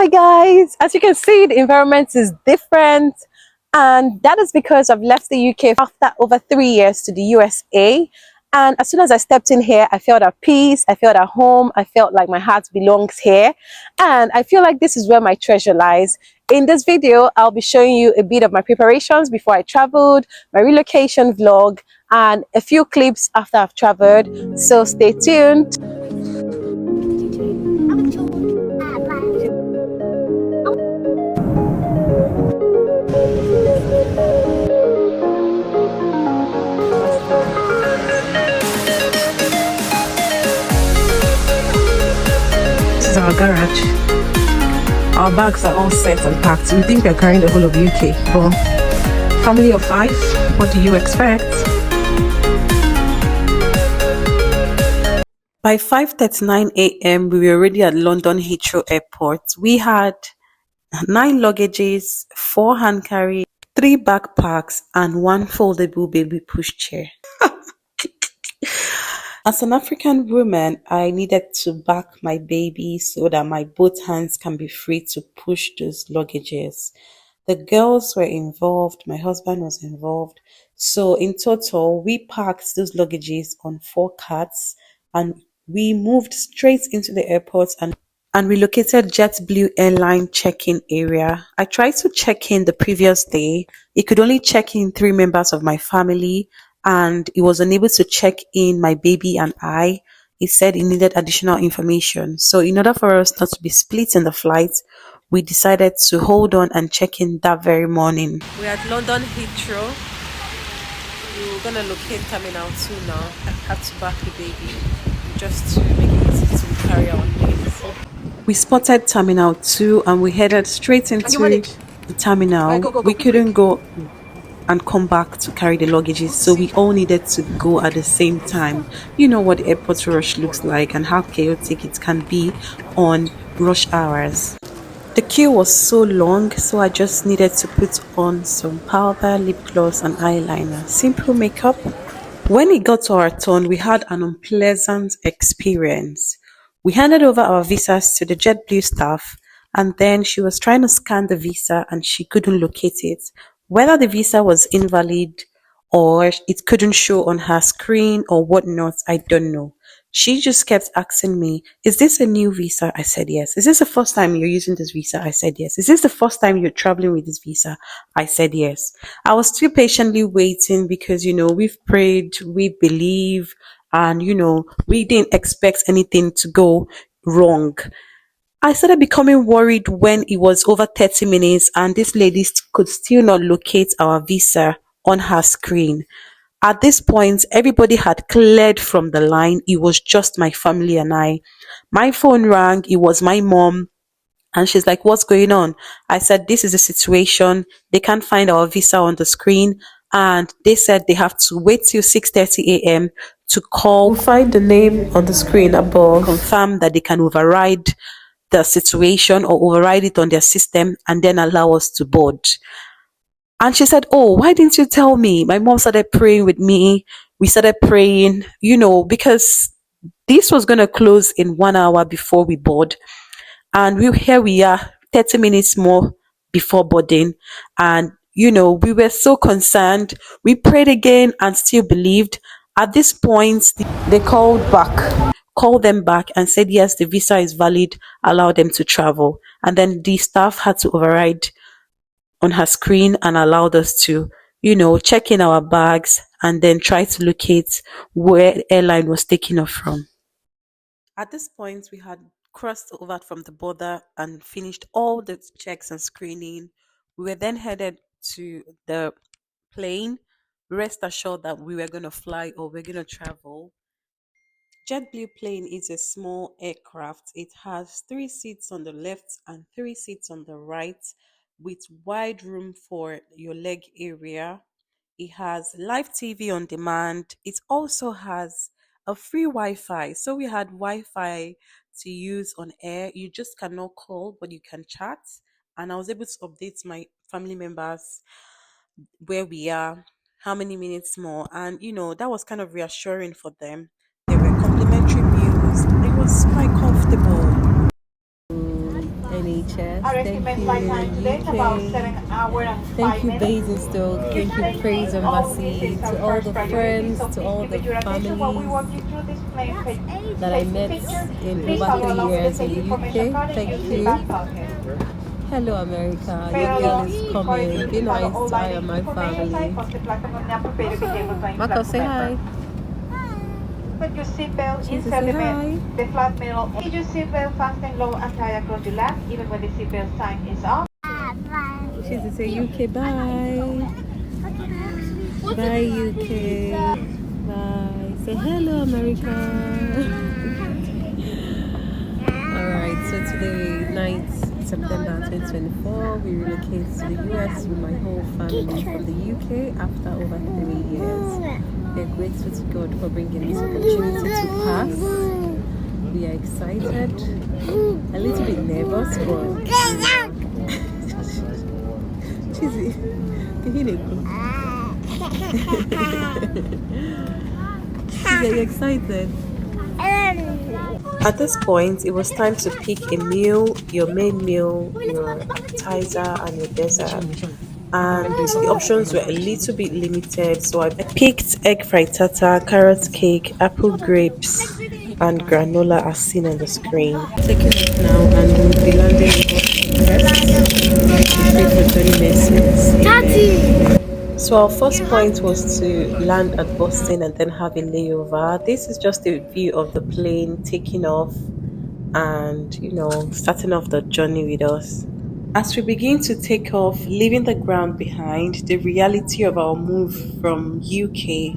Hi guys, as you can see, the environment is different, and that is because I've left the UK after over 3 years to the USA. And as soon as I stepped in here, I felt at peace, I felt at home, I felt like my heart belongs here, and I feel like this is where my treasure lies. In this video, I'll be showing you a bit of my preparations before I traveled, my relocation vlog, and a few clips after I've traveled. So stay tuned. This is our garage. Our bags are all set and packed. We think we're carrying the whole of the UK, but family of 5, what do you expect? By 5:39 a.m., we were already at London Heathrow Airport. We had 9 luggages, 4 hand carry, 3 backpacks, and 1 foldable baby pushchair. As an African woman, I needed to back my baby so that my both hands can be free to push those luggages. The girls were involved, my husband was involved. So in total, we packed those luggages on 4 carts and we moved straight into the airport and relocated JetBlue airline check-in area. I tried to check in the previous day. It could only check in 3 members of my family, and it was unable to check in my baby and I. It said it needed additional information. So in order for us not to be split in the flight, we decided to hold on and check in that very morning. We're at London Heathrow. We're gonna locate Terminal 2 now. I had to back the baby just to make it easy to carry our things. We spotted Terminal 2 and we headed straight into the terminal. We couldn't go and come back to carry the luggages, so we all needed to go at the same time. You know what the airport rush looks like and how chaotic it can be on rush hours. The queue was so long, so I just needed to put on some powder, lip gloss and eyeliner. Simple makeup. When it got to our turn, we had an unpleasant experience. We handed over our visas to the JetBlue staff, and then she was trying to scan the visa and she couldn't locate it. Whether the visa was invalid or it couldn't show on her screen or whatnot, I don't know. She just kept asking me, is this a new visa? I said yes. Is this the first time you're using this visa? I said yes. Is this the first time you're traveling with this visa? I said yes. I was still patiently waiting because, we've prayed, we believe, and, we didn't expect anything to go wrong. I started becoming worried when it was over 30 minutes and this lady could still not locate our visa on her screen. At this point, everybody had cleared from the line. It was just my family and I. My phone rang. It was my mom. And she's like, what's going on? I said, this is the situation. They can't find our visa on the screen. And they said they have to wait till 6:30 a.m. to call. We'll find the name on the screen above. Confirm that they can override the situation or override it on their system and then allow us to board. And she said, oh, why didn't you tell me? My mom started praying with me. We started praying, because this was going to close in 1 hour before we board. And here we are, 30 minutes more before boarding. And, we were so concerned. We prayed again and still believed. At this point, they called them back and said, yes, the visa is valid, allow them to travel. And then the staff had to override on her screen and allowed us to, check in our bags and then try to locate where the airline was taking off from. At this point, we had crossed over from the border and finished all the checks and screening. We were then headed to the plane. Rest assured that we were going to fly or we're going to travel. JetBlue plane is a small aircraft. It has 3 seats on the left and 3 seats on the right with wide room for your leg area. It has live TV on demand. It also has a free Wi-Fi. So we had Wi-Fi to use on air. You just cannot call, but you can chat. And I was able to update my family members where we are, how many minutes more. And, that was kind of reassuring for them. There were complimentary meals. It was quite comfortable. nature. Our Thank estimate you, flight time today is about 7 UK. hours and Thank 5 you, minutes. Basingstoke. Thank you, Usually Praise all Embassy. visits are To all first the priority, friends, so to please all give the it your attention while we families walk you through this plane that I safety met feature. in Please over follow 3 along with the years in safety the information UK. card and use Thank the you. back pocket. Hello, America. Your Pero girl is before coming. you Be follow nice all to I line and my information sign, family. poste placa on the upper page of the table to Marco, say hi. Put your seatbelt Jesus, inside say hi. the flat middle. Keep your seatbelt fastened low and tight across your lap, even when the seatbelt sign is off. Jesus, say UK bye. Bye, UK. Bye. Say hello, America. Alright, so today, night, September 2024, we relocate to the US with my whole family from the UK after over 3 years. We are grateful to God for bringing this opportunity to pass. We are excited, a little bit nervous, but cheesy. Are you excited? At this point, it was time to pick a meal, your main meal, your appetizer, and your dessert. And the options were a little bit limited, so I picked egg fried tartar, carrot cake, apple grapes, and granola as seen on the screen. Taking off now, and we'll be landing in Boston. Pray for Johnny Message. Daddy! So our first point was to land at Boston and then have a layover. This is just a view of the plane taking off and starting off the journey with us. As we begin to take off, leaving the ground behind, the reality of our move from UK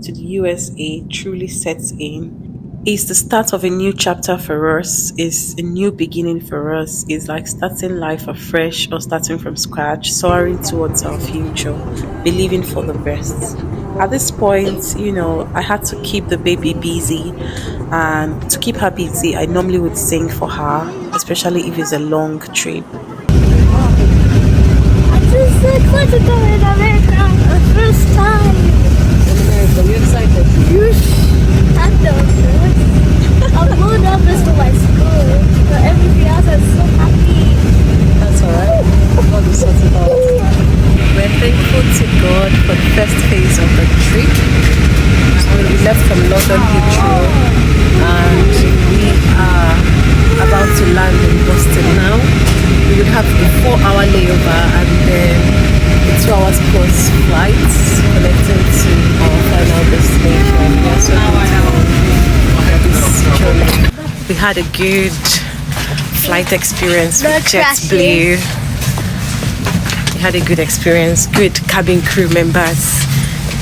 to the USA truly sets in. It's the start of a new chapter for us. It's a new beginning for us. It's like starting life afresh or starting from scratch, soaring towards our future, believing for the best. At this point, I had to keep the baby busy, and to keep her busy, I normally would sing for her, especially if it's a long trip. I just like to go in America the first time. In America, you excited? I don't know. I'm more nervous for my school, but everything else I'm so happy. That's alright. God will sort it out. We're thankful to God for the first phase of the trip. So we left from London Heathrow and we are about to land in Boston now. We will have a 4-hour layover and then a 2 hours plus flights connecting to our final destination. We are so grateful for this journey. We had a good flight experience with JetBlue. We had a good experience, good cabin crew members,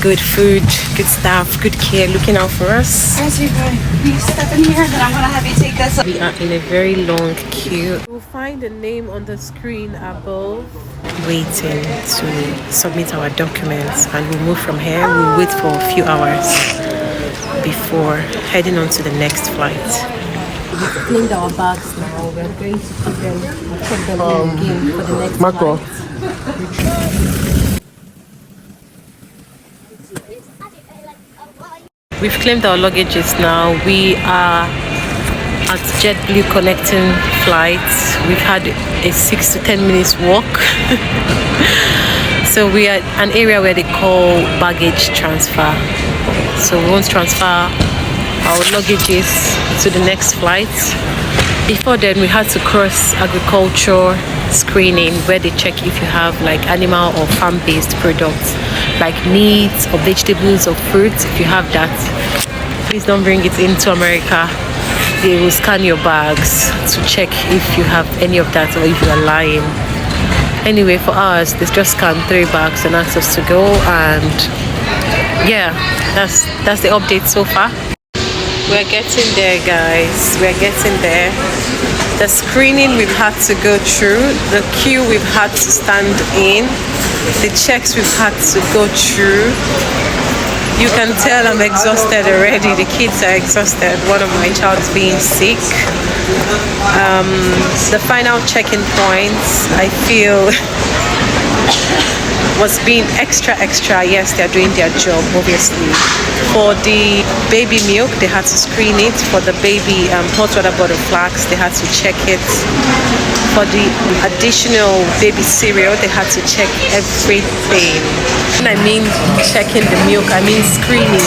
good food, good staff, good care looking out for us. As you go, you step in here, then I'm gonna have you take this. We are in a very long queue. We'll find a name on the screen above. Waiting to submit our documents, and we'll move from here. We'll wait for a few hours before heading on to the next flight. We've cleaned our bags now. We're going to put them, check them in again for the next flight. We've claimed our luggages now. We are at JetBlue connecting flights. We've had a 6 to 10 minutes walk. So we are at an area where they call baggage transfer. So we won't transfer our luggages to the next flight. Before then, we had to cross agriculture screening where they check if you have like animal or farm-based products like meat or vegetables or fruits. If you have that, please don't bring it into America. They will scan your bags to check if you have any of that or if you are lying. Anyway, for us, they just scanned 3 bags and asked us to go, and yeah, that's the update so far. We're getting there, guys. We're getting there. The screening we've had to go through, the queue we've had to stand in, the checks we've had to go through. You can tell I'm exhausted already. The kids are exhausted. One of my child's being sick. The final check-in points, I feel was being extra. Yes, they're doing their job, obviously. For the baby milk, they had to screen it. For the baby hot water bottle flask, they had to check it. For the additional baby cereal, they had to check everything. When I mean checking the milk, I mean screening.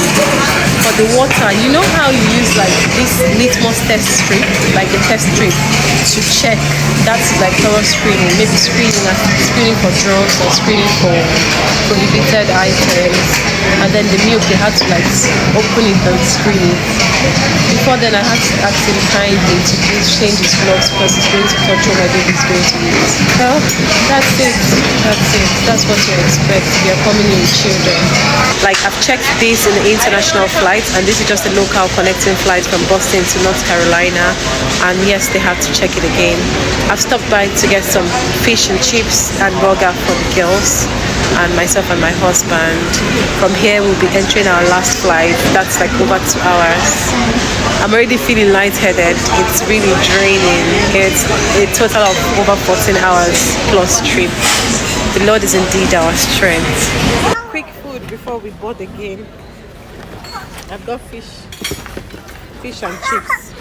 For the water, you know how you use like this litmus test strip, like the test strip, to check. That's like thorough screening. Maybe screening for drugs or screening for prohibited items. And then the milk, they had to like open it and screen it. Before then, I had to ask him kindly to please change his gloves because he's going to touch what my baby's going to eat. Well, that's it. That's what you expect if you're coming in with children. Like, I've checked this in the international flight, and this is just a local connecting flight from Boston to North Carolina. And yes, they have to check it again. I've stopped by to get some fish and chips and burger for the girls and myself and my husband. From here, we'll be entering our last flight. That's like over 2 hours. I'm already feeling lightheaded. It's really draining. It's a total of over 14 hours plus trip. The Lord is indeed our strength. Quick food before we board again. I've got fish and chips.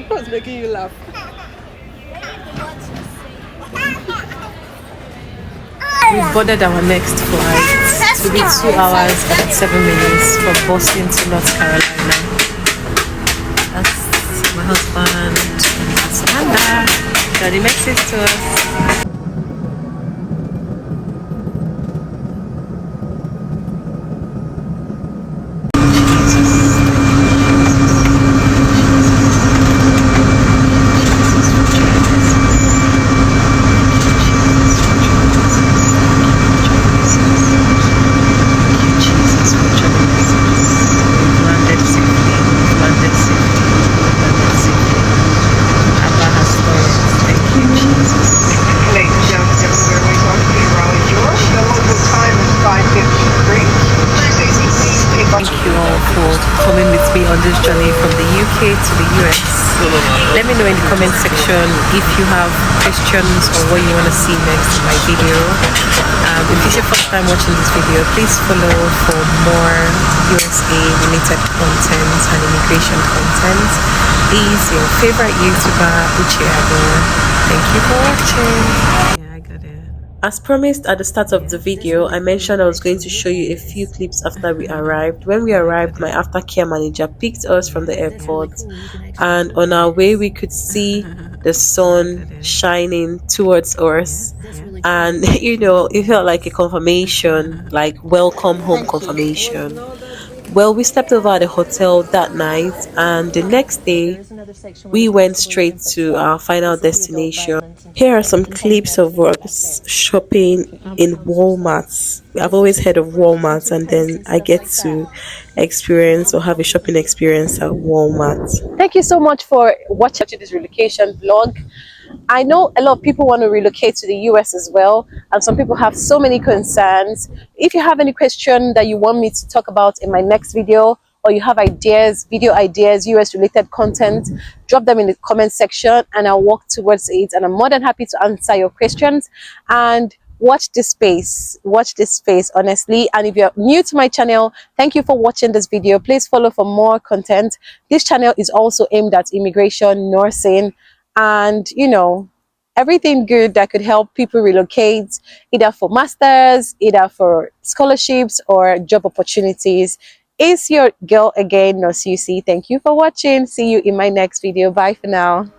What's making you laugh? We boarded our next flight. It will be 2 hours and 7 minutes from Boston to North Carolina. That's my husband and that's Amanda. Daddy makes it to us. Coming with me on this journey from the UK to the US. Let me know in the comment section if you have questions or what you want to see next in my video. If it's your first time watching this video, please follow for more USA related content and immigration content. Is your favorite YouTuber, Uche Adore. Thank you for watching. Yeah, I got it. As promised at the start of the video, I mentioned I was going to show you a few clips after we arrived. When we arrived, my aftercare manager picked us from the airport, and on our way we could see the sun shining towards us, and you know, it felt like a confirmation, like welcome home confirmation. Well, we slept over at the hotel that night, and the next day we went straight to our final destination. Here are some clips of us shopping in Walmart. I've always heard of Walmart, and then I get to experience or have a shopping experience at Walmart. Thank you so much for watching this relocation vlog. I know a lot of people want to relocate to the US as well, and some people have so many concerns. If you have any question that you want me to talk about in my next video, or you have ideas, video ideas, US related content, drop them in the comment section and I'll work towards it, and I'm more than happy to answer your questions. And watch this space, honestly. And if you're new to my channel, thank you for watching this video. Please follow for more content. This channel is also aimed at immigration, nursing, and you know, everything good that could help people relocate, either for masters, either for scholarships or job opportunities. It's your girl again, Nurse UC. Thank you for watching. See you in my next video. Bye for now.